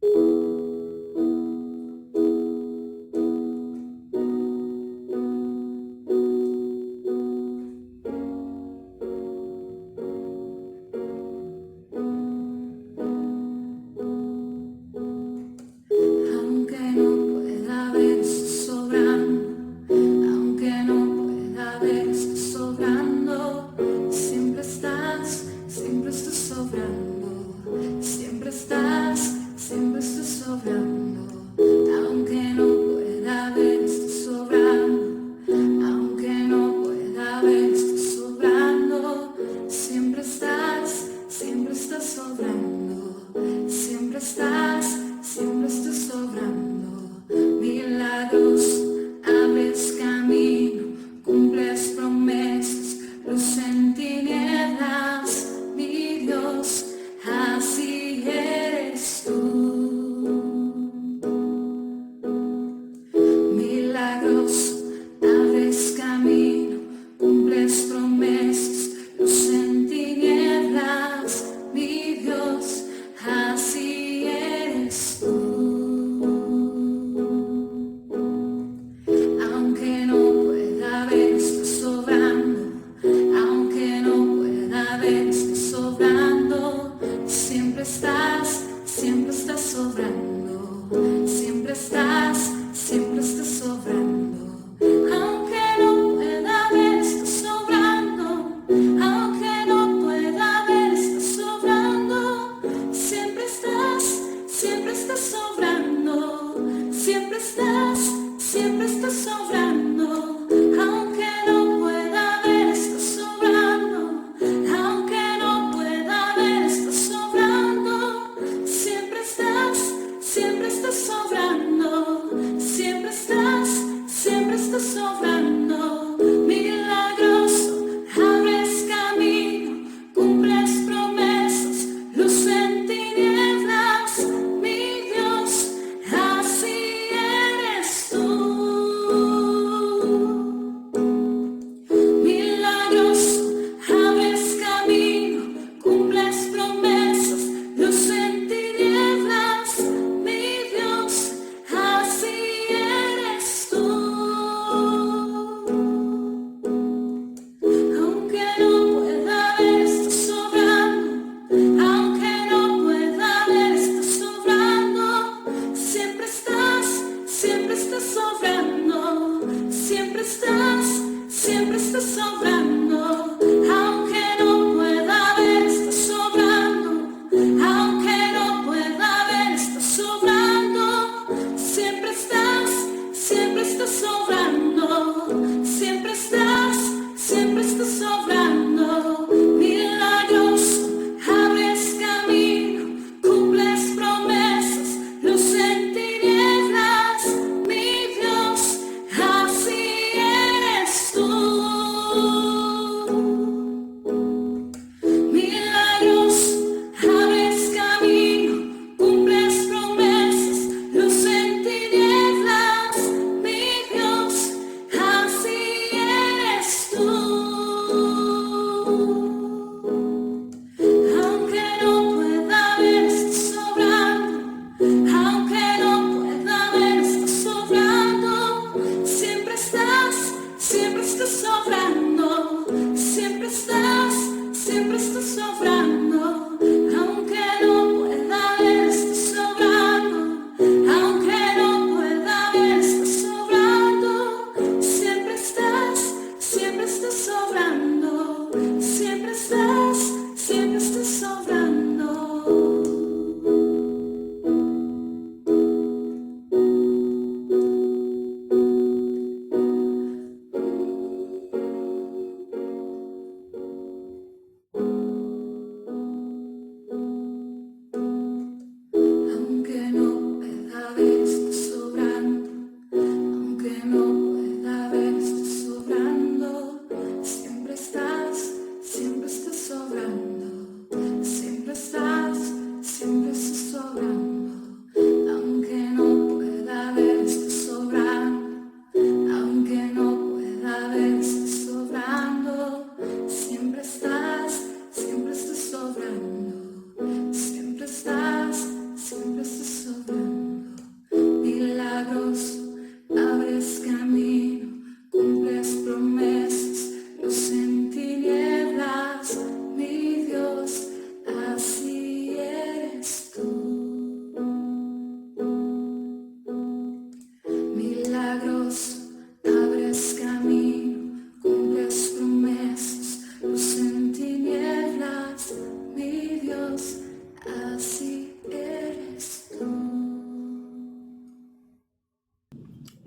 Aunque no pueda ver, estás sobrando. Aunque no pueda ver, estás sobrando. Siempre estás sobrando. Siempre estás sobrando.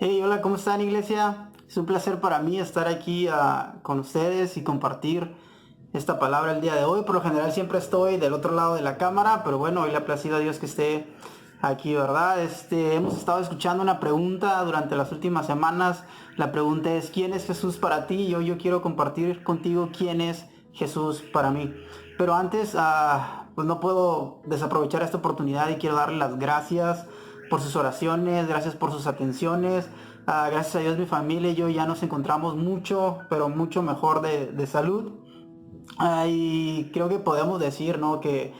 Hey, hola, ¿cómo están, iglesia? Es un placer para mí estar aquí con ustedes y compartir esta palabra el día de hoy. Por lo general siempre estoy del otro lado de la cámara, pero bueno, hoy le ha placido a Dios que esté aquí, ¿verdad? Hemos estado escuchando una pregunta durante las últimas semanas. La pregunta es, ¿quién es Jesús para ti? Y hoy yo quiero compartir contigo quién es Jesús para mí. Pero antes, pues no puedo desaprovechar esta oportunidad y quiero darle las gracias por sus oraciones, gracias por sus atenciones. Gracias a Dios mi familia y yo ya nos encontramos mucho, pero mucho mejor de salud. Y creo que podemos decir, ¿no? Que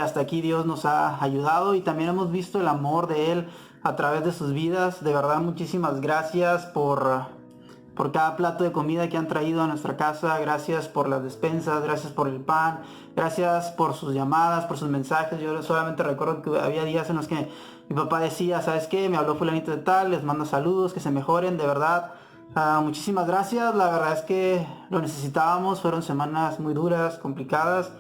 hasta aquí Dios nos ha ayudado y también hemos visto el amor de Él a través de sus vidas. De verdad, muchísimas gracias por cada plato de comida que han traído a nuestra casa. Gracias por las despensas, gracias por el pan, gracias por sus llamadas, por sus mensajes. Yo solamente recuerdo que había días en los que mi papá decía, ¿sabes qué? Me habló fulanito de tal, les mando saludos, que se mejoren, de verdad. Muchísimas gracias, la verdad es que lo necesitábamos, fueron semanas muy duras, complicadas.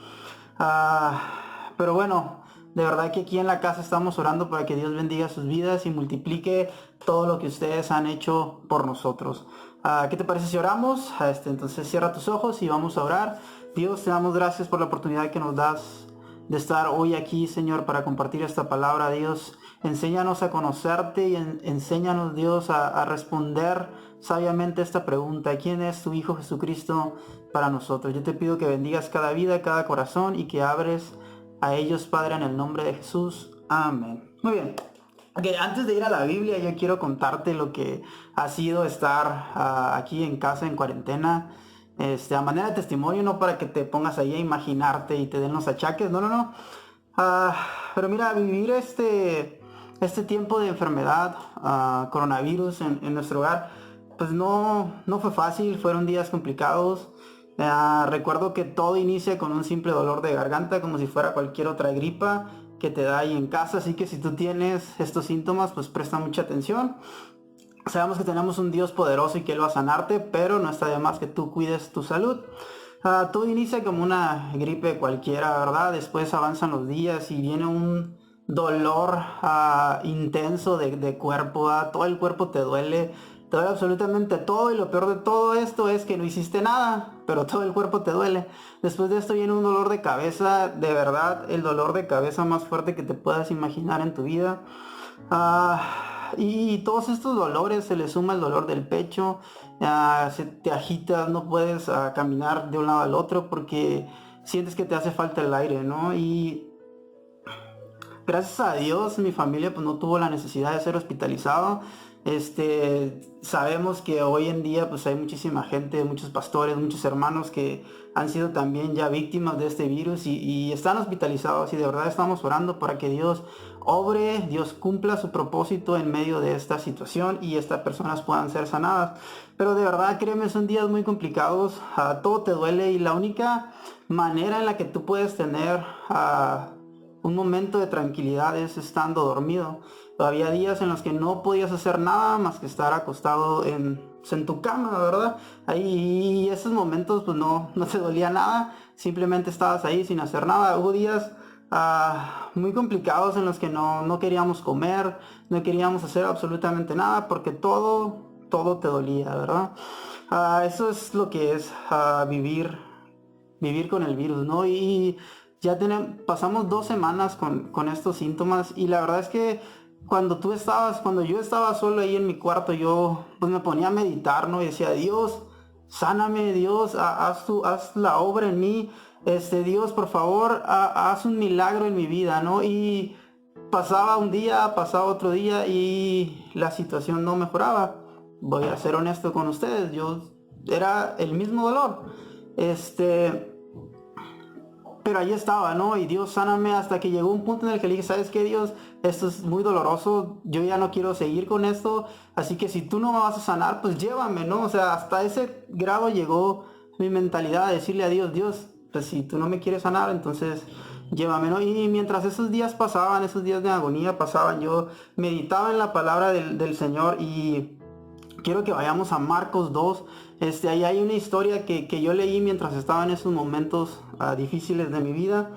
Pero bueno, de verdad que aquí en la casa estamos orando para que Dios bendiga sus vidas y multiplique todo lo que ustedes han hecho por nosotros. ¿Qué te parece si oramos? Entonces cierra tus ojos y vamos a orar. Dios, te damos gracias por la oportunidad que nos das de estar hoy aquí, Señor, para compartir esta palabra. Dios, enséñanos a conocerte y enséñanos, Dios, a responder sabiamente esta pregunta: ¿quién es tu Hijo Jesucristo para nosotros? Yo te pido que bendigas cada vida, cada corazón y que abres a ellos, Padre, en el nombre de Jesús. Amén. Muy bien. Ok, antes de ir a la Biblia, yo quiero contarte lo que ha sido estar aquí en casa en cuarentena. A manera de testimonio, no para que te pongas ahí a imaginarte y te den los achaques, no, no, no. Pero mira, vivir este tiempo de enfermedad, coronavirus en nuestro hogar, pues no fue fácil, fueron días complicados. Recuerdo que todo inicia con un simple dolor de garganta, como si fuera cualquier otra gripa que te da ahí en casa, así que si tú tienes estos síntomas, pues presta mucha atención. Sabemos que tenemos un Dios poderoso y que Él va a sanarte, pero no está de más que tú cuides tu salud. Todo inicia como una gripe cualquiera, ¿verdad? Después avanzan los días y viene un dolor intenso de cuerpo, todo el cuerpo te duele absolutamente todo, y lo peor de todo esto es que no hiciste nada, pero todo el cuerpo te duele. Después de esto viene un dolor de cabeza, de verdad, el dolor de cabeza más fuerte que te puedas imaginar en tu vida. Y todos estos dolores se le suma el dolor del pecho. Se te agitas, no puedes caminar de un lado al otro porque sientes que te hace falta el aire, ¿no? Y gracias a Dios mi familia pues no tuvo la necesidad de ser hospitalizado. Sabemos que hoy en día pues hay muchísima gente, muchos pastores, muchos hermanos que han sido también ya víctimas de este virus y están hospitalizados, y de verdad estamos orando para que Dios obre, Dios cumpla su propósito en medio de esta situación y estas personas puedan ser sanadas. Pero de verdad, créeme, son días muy complicados, todo te duele y la única manera en la que tú puedes tener un momento de tranquilidad es estando dormido. Había días en los que no podías hacer nada más que estar acostado en tu cama, ¿verdad? Ahí esos momentos pues no te dolía nada, simplemente estabas ahí sin hacer nada. Hubo días muy complicados en los que no queríamos comer, no queríamos hacer absolutamente nada porque todo te dolía, ¿verdad? Eso es lo que es vivir con el virus, ¿no? Y ya pasamos 2 semanas con estos síntomas, y la verdad es que cuando yo estaba solo ahí en mi cuarto, yo pues me ponía a meditar, ¿no? Y decía: Dios, sáname, Dios, haz la obra en mí, Dios, por favor, haz un milagro en mi vida, ¿no? Y pasaba un día, pasaba otro día y la situación no mejoraba. Voy a ser honesto con ustedes, era el mismo dolor. Pero ahí estaba, ¿no? Y Dios, sáname, hasta que llegó un punto en el que le dije: ¿sabes qué, Dios? Esto es muy doloroso, yo ya no quiero seguir con esto, así que si tú no me vas a sanar, pues llévame, ¿no? O sea, hasta ese grado llegó mi mentalidad, de decirle a Dios: Dios, pues si tú no me quieres sanar, entonces llévame, ¿no? Y mientras esos días pasaban, esos días de agonía pasaban, yo meditaba en la palabra del Señor, y quiero que vayamos a Marcos 2. Ahí hay una historia que yo leí mientras estaba en esos momentos difíciles de mi vida.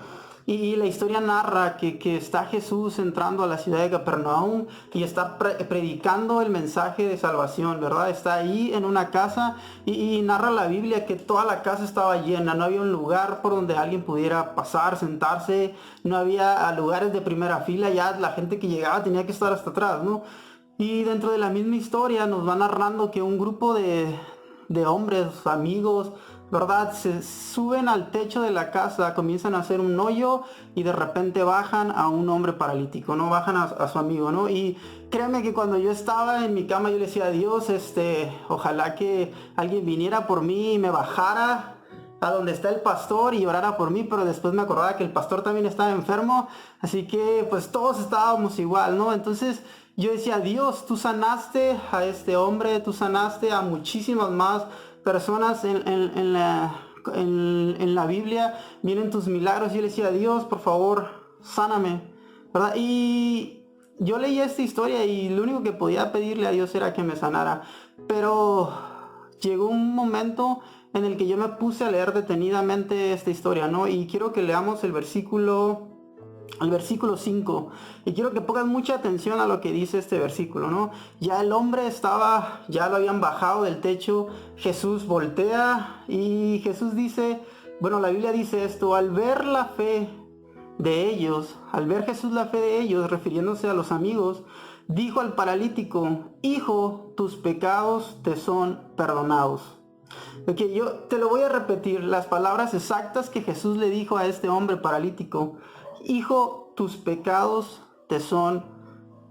Y la historia narra que está Jesús entrando a la ciudad de Capernaum y está predicando el mensaje de salvación, ¿verdad? Está ahí en una casa y narra la Biblia que toda la casa estaba llena, no había un lugar por donde alguien pudiera pasar, sentarse, no había lugares de primera fila, ya la gente que llegaba tenía que estar hasta atrás, ¿no? Y dentro de la misma historia nos va narrando que un grupo de hombres, amigos, ¿verdad? Se suben al techo de la casa, comienzan a hacer un hoyo y de repente bajan a un hombre paralítico, ¿no? Bajan a su amigo, ¿no? Y créeme que cuando yo estaba en mi cama yo le decía a Dios, ojalá que alguien viniera por mí y me bajara a donde está el pastor y orara por mí, pero después me acordaba que el pastor también estaba enfermo, así que pues todos estábamos igual, ¿no? Entonces yo decía, Dios, tú sanaste a este hombre, tú sanaste a muchísimas más personas en la Biblia, miren tus milagros. Yo le decía, Dios, por favor, sáname, ¿verdad? Y yo leí esta historia y lo único que podía pedirle a Dios era que me sanara, pero llegó un momento en el que yo me puse a leer detenidamente esta historia, ¿no? Y quiero que leamos el versículo 5, y quiero que pongas mucha atención a lo que dice este versículo, ¿no? Ya el hombre ya lo habían bajado del techo, Jesús voltea y Jesús dice, bueno, la Biblia dice esto, al ver la fe de ellos, al ver Jesús la fe de ellos, refiriéndose a los amigos, dijo al paralítico, hijo, tus pecados te son perdonados. Ok, yo te lo voy a repetir, las palabras exactas que Jesús le dijo a este hombre paralítico. Hijo, tus pecados te son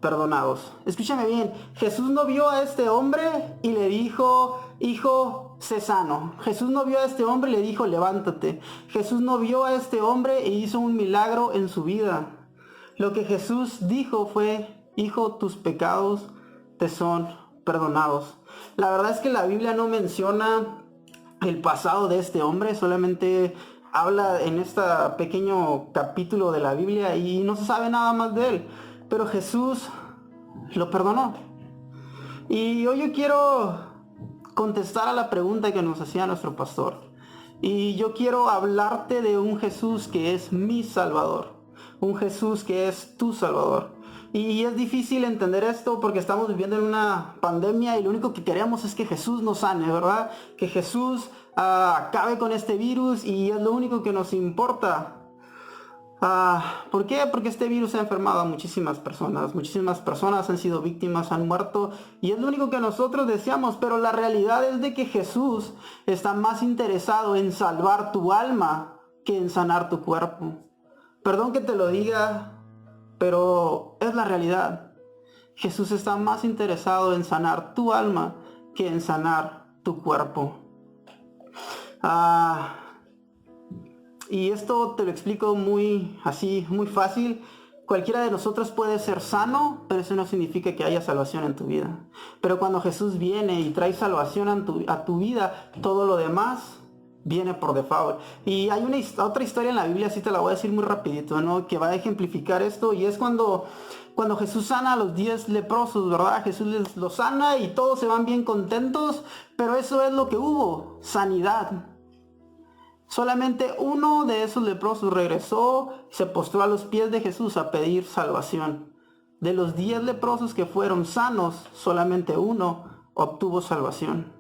perdonados. Escúchame bien, Jesús no vio a este hombre y le dijo, hijo, sé sano. Jesús no vio a este hombre y le dijo, levántate. Jesús no vio a este hombre e hizo un milagro en su vida. Lo que Jesús dijo fue, hijo, tus pecados te son perdonados. La verdad es que la Biblia no menciona el pasado de este hombre, solamente habla en este pequeño capítulo de la Biblia y no se sabe nada más de él, pero Jesús lo perdonó. Y hoy yo quiero contestar a la pregunta que nos hacía nuestro pastor, y yo quiero hablarte de un Jesús que es mi Salvador, un Jesús que es tu Salvador. Y es difícil entender esto porque estamos viviendo en una pandemia y lo único que queremos es que Jesús nos sane, ¿verdad? Que Jesús acabe con este virus y es lo único que nos importa. ¿Por qué? Porque este virus ha enfermado a muchísimas personas han sido víctimas, han muerto y es lo único que nosotros deseamos, pero la realidad es de que Jesús está más interesado en salvar tu alma que en sanar tu cuerpo. Perdón que te lo diga, pero es la realidad. Jesús está más interesado en sanar tu alma que en sanar tu cuerpo. Y esto te lo explico muy fácil. Cualquiera de nosotros puede ser sano, pero eso no significa que haya salvación en tu vida. Pero cuando Jesús viene y trae salvación a tu vida, todo lo demás viene por default. Y hay otra historia en la Biblia, así te la voy a decir muy rapidito, ¿no? Que va a ejemplificar esto, y es cuando Jesús sana a los 10 leprosos, ¿verdad? Jesús los sana y todos se van bien contentos, pero eso es lo que hubo, sanidad. Solamente uno de esos leprosos regresó y se postró a los pies de Jesús a pedir salvación. De los 10 leprosos que fueron sanos, solamente uno obtuvo salvación.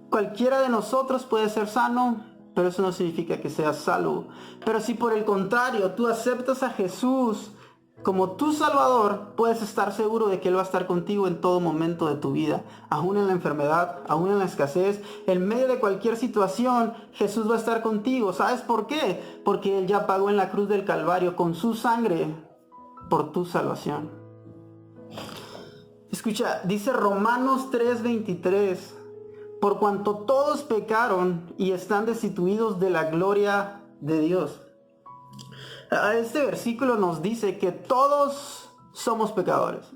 Cualquiera de nosotros puede ser sano, pero eso no significa que seas salvo. Pero si por el contrario tú aceptas a Jesús como tu Salvador, puedes estar seguro de que Él va a estar contigo en todo momento de tu vida. Aún en la enfermedad, aún en la escasez, en medio de cualquier situación, Jesús va a estar contigo. ¿Sabes por qué? Porque Él ya pagó en la cruz del Calvario con su sangre por tu salvación. Escucha, dice Romanos 3:23. Por cuanto todos pecaron y están destituidos de la gloria de Dios. Este versículo nos dice que todos somos pecadores.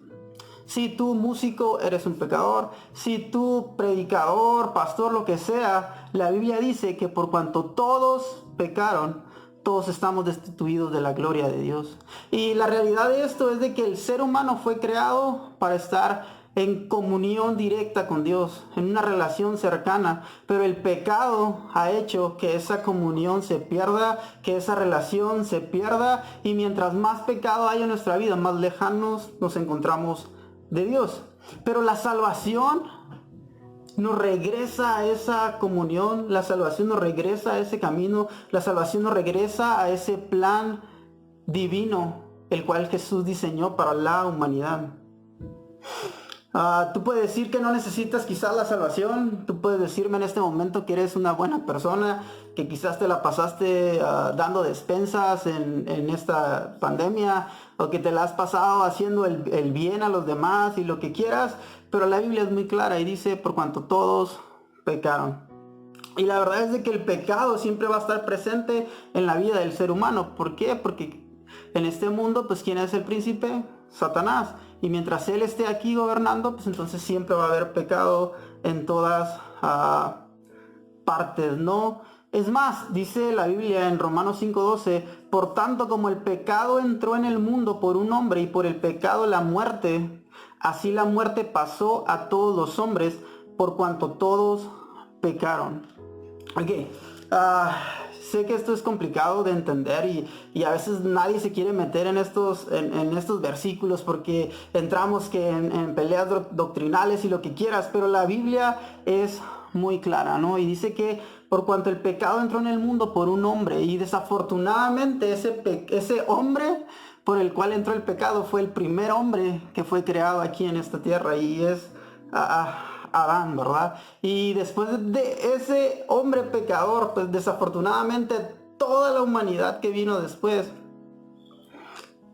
Si tú músico eres un pecador, si tú predicador, pastor, lo que sea, la Biblia dice que por cuanto todos pecaron, todos estamos destituidos de la gloria de Dios. Y la realidad de esto es de que el ser humano fue creado para estar en comunión directa con Dios, en una relación cercana, pero el pecado ha hecho que esa comunión se pierda, que esa relación se pierda, y mientras más pecado hay en nuestra vida, más lejanos nos encontramos de Dios. Pero la salvación nos regresa a esa comunión, la salvación nos regresa a ese camino, la salvación nos regresa a ese plan divino, el cual Jesús diseñó para la humanidad. Tú puedes decir que no necesitas quizás la salvación. Tú puedes decirme en este momento que eres una buena persona, que quizás te la pasaste dando despensas en esta pandemia, o que te la has pasado haciendo el bien a los demás y lo que quieras. Pero la Biblia es muy clara y dice, por cuanto todos pecaron. Y la verdad es de que el pecado siempre va a estar presente en la vida del ser humano. ¿Por qué? Porque en este mundo, pues, ¿quién es el príncipe? Satanás. Y mientras él esté aquí gobernando, pues entonces siempre va a haber pecado en todas partes, ¿no? Es más, dice la Biblia en Romanos 5:12, por tanto como el pecado entró en el mundo por un hombre y por el pecado la muerte, así la muerte pasó a todos los hombres por cuanto todos pecaron. Ok, sé que esto es complicado de entender y a veces nadie se quiere meter en estos versículos porque entramos que en peleas doctrinales y lo que quieras, pero la Biblia es muy clara, ¿no? Y dice que por cuanto el pecado entró en el mundo por un hombre y desafortunadamente ese hombre por el cual entró el pecado fue el primer hombre que fue creado aquí en esta tierra y es Adán, ¿verdad? Y después de ese hombre pecador, pues desafortunadamente toda la humanidad que vino después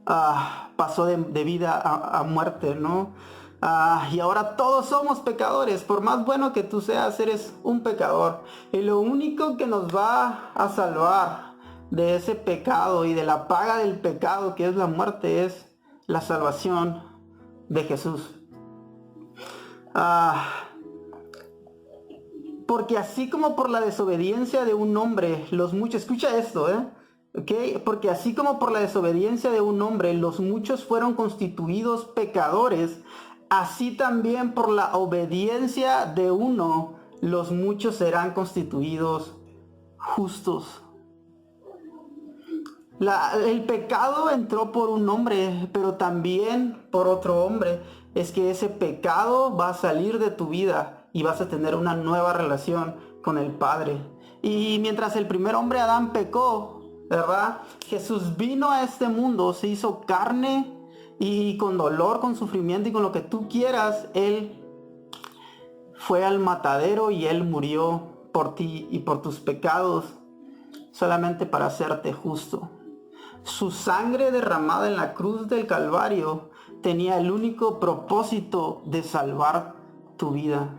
pasó de vida a muerte, ¿no? Y ahora todos somos pecadores. Por más bueno que tú seas, eres un pecador. Y lo único que nos va a salvar de ese pecado y de la paga del pecado, que es la muerte, es la salvación de Jesús. Porque así como por la desobediencia de un hombre, los muchos, escucha esto, ¿okay? Porque así como por la desobediencia de un hombre, los muchos fueron constituidos pecadores, así también por la obediencia de uno, los muchos serán constituidos justos. El pecado entró por un hombre, pero también por otro hombre. Es que ese pecado va a salir de tu vida y vas a tener una nueva relación con el Padre. Y mientras el primer hombre, Adán, pecó, ¿verdad? Jesús vino a este mundo, se hizo carne y con dolor, con sufrimiento y con lo que tú quieras, Él fue al matadero y Él murió por ti y por tus pecados, solamente para hacerte justo. Su sangre derramada en la cruz del Calvario tenía el único propósito de salvar tu vida.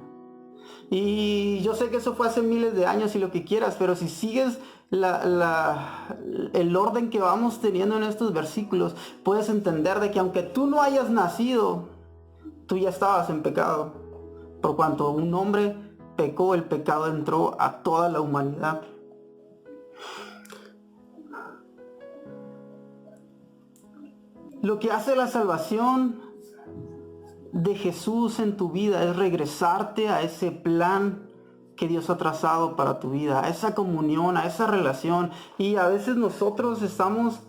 Y yo sé que eso fue hace miles de años y lo que quieras, pero si sigues el orden que vamos teniendo en estos versículos, puedes entender de que aunque tú no hayas nacido, tú ya estabas en pecado. Por cuanto un hombre pecó, el pecado entró a toda la humanidad. Lo que hace la salvación de Jesús en tu vida es regresarte a ese plan que Dios ha trazado para tu vida, a esa comunión, a esa relación. Y a veces nosotros estamos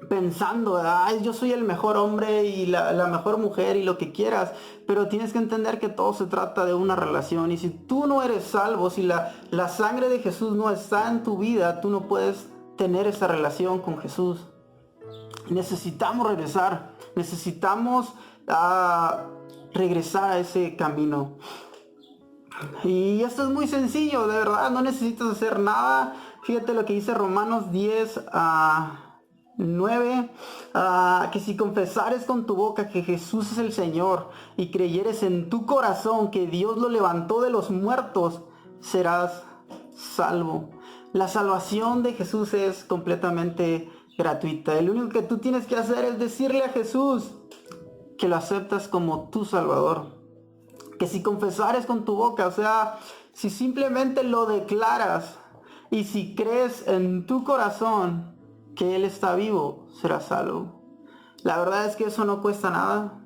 pensando, ay, yo soy el mejor hombre y la mejor mujer y lo que quieras, pero tienes que entender que todo se trata de una relación. Y si tú no eres salvo, si la sangre de Jesús no está en tu vida, tú no puedes tener esa relación con Jesús. Necesitamos regresar, necesitamos regresar a ese camino. Y esto es muy sencillo, de verdad, no necesitas hacer nada. Fíjate lo que dice Romanos 10:9, que si confesares con tu boca que Jesús es el Señor y creyeres en tu corazón que Dios lo levantó de los muertos, serás salvo. La salvación de Jesús es completamente gratuita. Lo único que tú tienes que hacer es decirle a Jesús que lo aceptas como tu Salvador. Que si confesares con tu boca, o sea, si simplemente lo declaras y si crees en tu corazón que Él está vivo, serás salvo. La verdad es que eso no cuesta nada.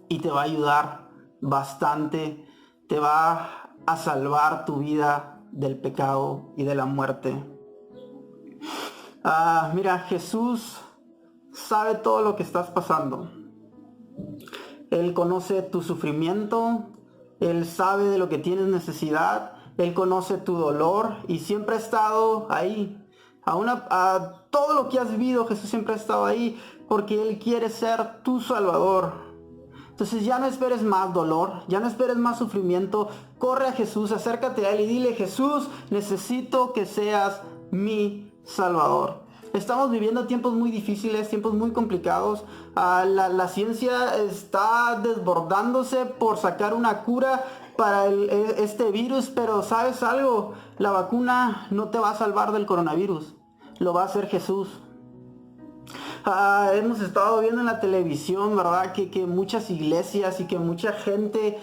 y te va a ayudar bastante, te va a salvar tu vida del pecado y de la muerte. Mira, Jesús sabe todo lo que estás pasando. Él conoce tu sufrimiento, Él sabe de lo que tienes necesidad, Él conoce tu dolor y siempre ha estado ahí. A todo lo que has vivido, Jesús siempre ha estado ahí porque Él quiere ser tu Salvador. Entonces ya no esperes más dolor, ya no esperes más sufrimiento. Corre a Jesús, acércate a Él y dile: Jesús, necesito que seas mi Salvador. Estamos viviendo tiempos muy difíciles, tiempos muy complicados. La ciencia está desbordándose por sacar una cura para este virus, pero ¿sabes algo? La vacuna no te va a salvar del coronavirus, lo va a hacer Jesús. Hemos estado viendo en la televisión, ¿verdad? Que muchas iglesias y que mucha gente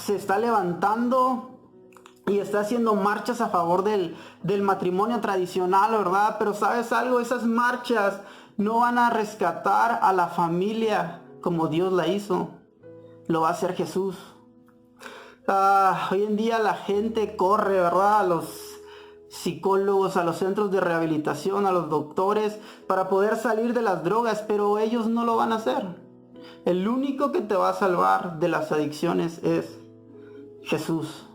se está levantando y está haciendo marchas a favor del matrimonio tradicional, ¿verdad? Pero ¿sabes algo? Esas marchas no van a rescatar a la familia como Dios la hizo. Lo va a hacer Jesús. Hoy en día la gente corre, ¿verdad? A los psicólogos, a los centros de rehabilitación, a los doctores, para poder salir de las drogas, pero ellos no lo van a hacer. El único que te va a salvar de las adicciones es Jesús.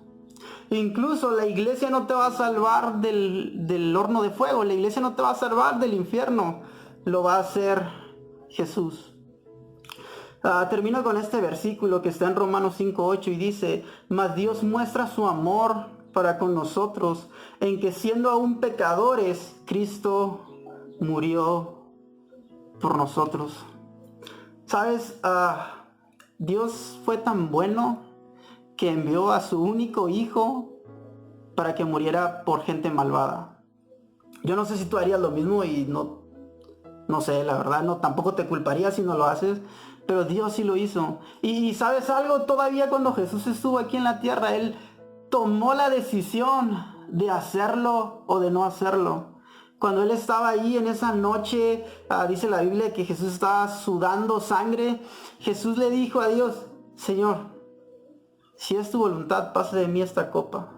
Incluso la iglesia no te va a salvar del horno de fuego, la iglesia no te va a salvar del infierno, lo va a hacer Jesús. Termino con este versículo que está en Romanos 5:8 y dice: mas Dios muestra su amor para con nosotros, en que siendo aún pecadores, Cristo murió por nosotros. ¿Sabes? Dios fue tan bueno que envió a su único hijo para que muriera por gente malvada. Yo no sé si tú harías lo mismo y no sé, la verdad, no, tampoco te culparía si no lo haces, pero Dios sí lo hizo. Y ¿sabes algo? Todavía cuando Jesús estuvo aquí en la tierra, Él tomó la decisión de hacerlo o de no hacerlo. Cuando Él estaba ahí en esa noche, dice la Biblia que Jesús estaba sudando sangre. Jesús le dijo a Dios: Señor, si es tu voluntad, pase de mí esta copa.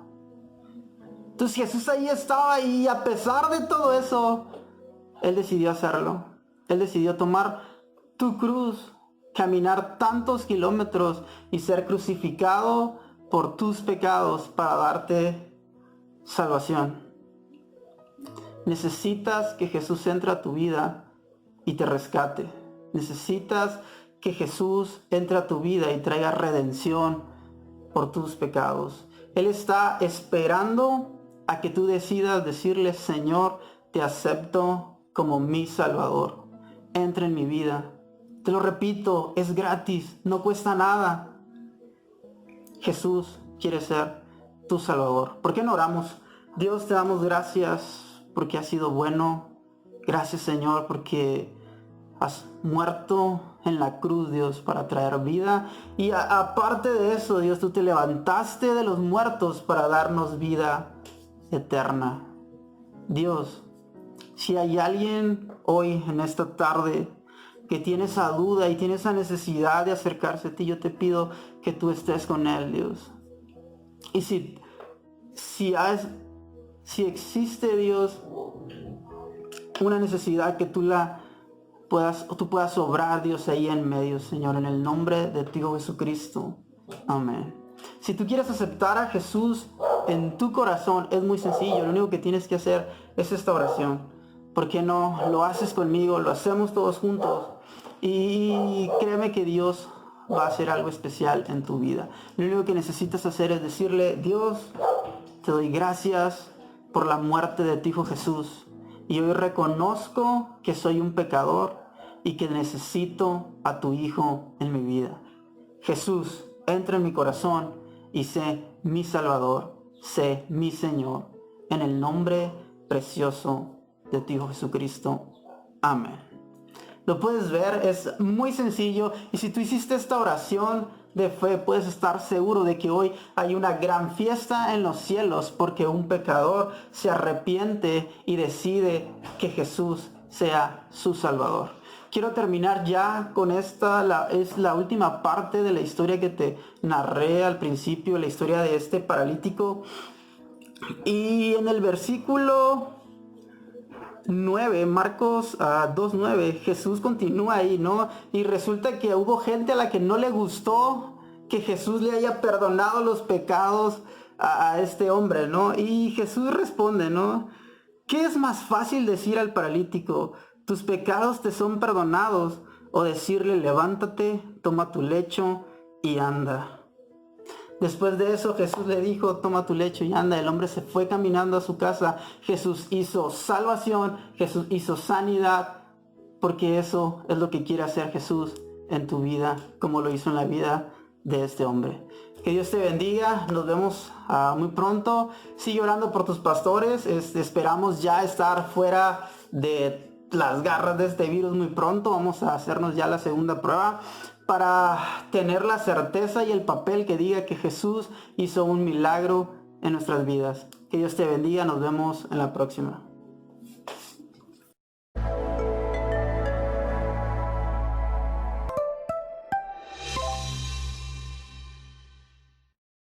Entonces Jesús ahí estaba y a pesar de todo eso, Él decidió hacerlo. Él decidió tomar tu cruz, caminar tantos kilómetros y ser crucificado por tus pecados para darte salvación. Necesitas que Jesús entre a tu vida y te rescate. Necesitas que Jesús entre a tu vida y traiga redención por tus pecados. Él está esperando a que tú decidas decirle: Señor, te acepto como mi Salvador. Entra en mi vida. Te lo repito, es gratis, no cuesta nada. Jesús quiere ser tu Salvador. ¿Por qué no oramos? Dios, te damos gracias porque has sido bueno. Gracias, Señor, porque has muerto en la cruz, Dios, para traer vida. Y aparte de eso, Dios, tú te levantaste de los muertos para darnos vida eterna. Dios, si hay alguien hoy en esta tarde que tiene esa duda y tiene esa necesidad de acercarse a ti, yo te pido que tú estés con él, Dios. Y si existe, Dios, una necesidad que tú puedas obrar, Dios, ahí en medio, Señor, en el nombre de tu Hijo Jesucristo. Amén. Si tú quieres aceptar a Jesús en tu corazón, es muy sencillo. Lo único que tienes que hacer es esta oración. ¿Por qué no lo haces conmigo? Lo hacemos todos juntos. Y créeme que Dios va a hacer algo especial en tu vida. Lo único que necesitas hacer es decirle: Dios, te doy gracias por la muerte de tu Hijo Jesús. Y hoy reconozco que soy un pecador y que necesito a tu Hijo en mi vida. Jesús, entra en mi corazón y sé mi Salvador, sé mi Señor. En el nombre precioso de tu Hijo Jesucristo. Amén. Lo puedes ver, es muy sencillo. Y si tú hiciste esta oración de fe, puedes estar seguro de que hoy hay una gran fiesta en los cielos, porque un pecador se arrepiente y decide que Jesús sea su Salvador. quiero terminar ya con esta, es la última parte de la historia que te narré al principio, la historia de este paralítico. Y en el versículo 9, Marcos 2:9, Jesús continúa ahí, ¿no? Y resulta que hubo gente a la que no le gustó que Jesús le haya perdonado los pecados a este hombre, ¿no? Y Jesús responde, ¿no? ¿Qué es más fácil decir al paralítico, tus pecados te son perdonados? O decirle, levántate, toma tu lecho y anda. Después de eso Jesús le dijo, toma tu lecho y anda. El hombre se fue caminando a su casa. Jesús hizo salvación, Jesús hizo sanidad, porque eso es lo que quiere hacer Jesús en tu vida, como lo hizo en la vida de este hombre. Que Dios te bendiga, nos vemos muy pronto. Sigue orando por tus pastores, esperamos ya estar fuera de las garras de este virus muy pronto. Vamos a hacernos ya la segunda prueba, para tener la certeza y el papel que diga que Jesús hizo un milagro en nuestras vidas. Que Dios te bendiga, nos vemos en la próxima.